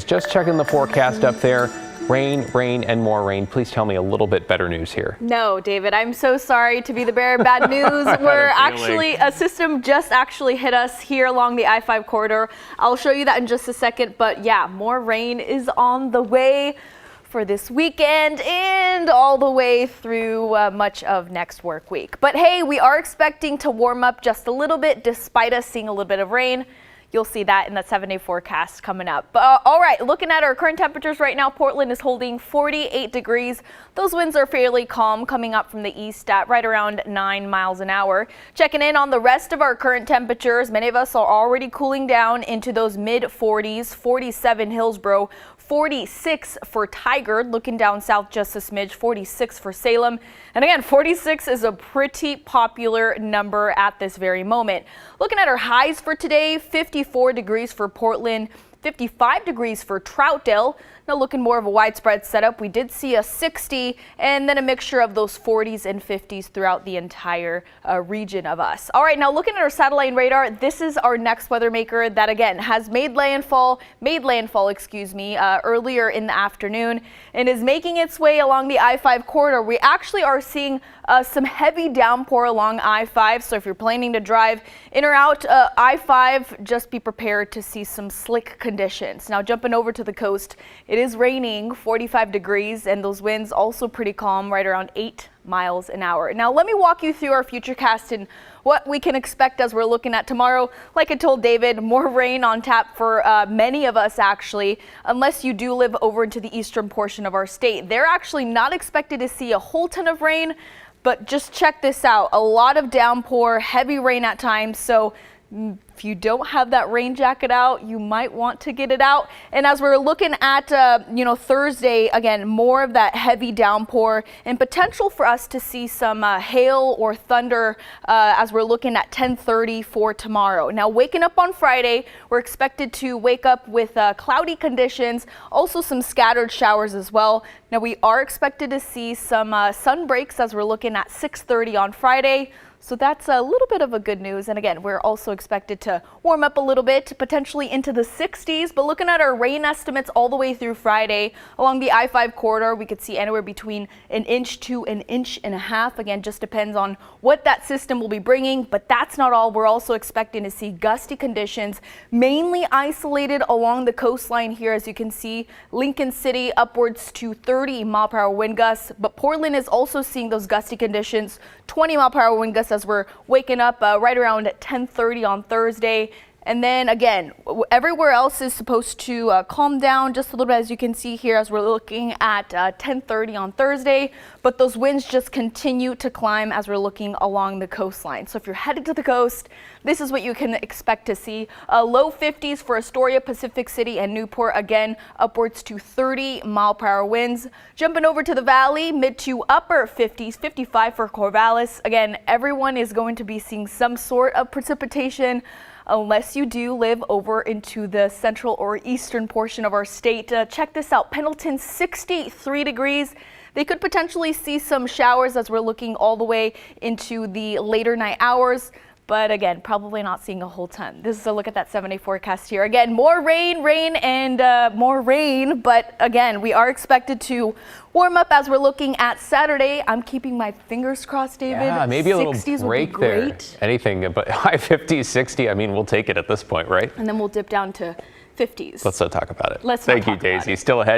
Just checking the forecast up there. Rain, rain, and more rain. Please tell me a little bit better news here. No, David, I'm so sorry to be the bearer of bad news. A system just actually hit us here along the I-5 corridor. I'll show you that in just a second. But yeah, more rain is on the way for this weekend and all the way through much of next work week. But hey, we are expecting to warm up just a little bit despite us seeing a little bit of rain. You'll see that in the 7-day forecast coming up. But all right, looking at our current temperatures right now, Portland is holding 48 degrees. Those winds are fairly calm coming up from the east at right around 9 miles an hour. Checking in on the rest of our current temperatures, many of us are already cooling down into those mid 40s, 47 Hillsborough, 46 for Tigard, looking down south just a smidge, 46 for Salem. And again, 46 is a pretty popular number at this very moment. Looking at our highs for today, 54 degrees for Portland, 55 degrees for Troutdale. Now looking more of a widespread setup, we did see a 60 and then a mixture of those 40s and 50s throughout the entire region of us. All right, now looking at our satellite radar, this is our next weather maker that again has made landfall, earlier in the afternoon and is making its way along the I-5 corridor. We actually are seeing some heavy downpour along I-5, so if you're planning to drive in or out I-5, just be prepared to see some slick conditions. Now jumping over to the coast, it is raining, 45 degrees, and those winds also pretty calm, right around 8 miles an hour. Now let me walk you through our futurecast and what we can expect as we're looking at tomorrow. Like I told David, more rain on tap for many of us actually, unless you do live over into the eastern portion of our state. They're actually not expected to see a whole ton of rain, but just check this out. A lot of downpour, heavy rain at times, so if you don't have that rain jacket out, you might want to get it out. And as we're looking at, Thursday, again, more of that heavy downpour and potential for us to see some hail or thunder as we're looking at 10:30 for tomorrow. Now, waking up on Friday, we're expected to wake up with cloudy conditions, also some scattered showers as well. Now, we are expected to see some sun breaks as we're looking at 6:30 on Friday. So that's a little bit of a good news. And again, we're also expected to warm up a little bit, potentially into the 60s. But looking at our rain estimates all the way through Friday along the I-5 corridor, we could see anywhere between an inch to an inch and a half. Again, just depends on what that system will be bringing. But that's not all. We're also expecting to see gusty conditions, mainly isolated along the coastline here. As you can see, Lincoln City upwards to 30-mile-per-hour wind gusts. But Portland is also seeing those gusty conditions, 20-mile-per-hour wind gusts as we're waking up right around 10:30 on Thursday. And then again, everywhere else is supposed to calm down just a little bit, as you can see here as we're looking at 10:30 on Thursday. But those winds just continue to climb as we're looking along the coastline. So if you're headed to the coast, this is what you can expect to see. Low 50s for Astoria, Pacific City, and Newport. Again, upwards to 30-mile-per-hour winds. Jumping over to the valley, mid to upper 50s, 55 for Corvallis. Again, everyone is going to be seeing some sort of precipitation, unless you do live over into the central or eastern portion of our state. Check this out. Pendleton, 63 degrees. They could potentially see some showers as we're looking all the way into the later night hours. But again, probably not seeing a whole ton. This is a look at that 7-day forecast here. Again, more rain, and more rain. But again, we are expected to warm up as we're looking at Saturday. I'm keeping my fingers crossed, David. Yeah, maybe a little 60s break there. Anything, but high 50s, 60, I mean, we'll take it at this point, right? And then we'll dip down to 50s. Let's not talk about it. Let's not Thank you, Daisy. Still ahead.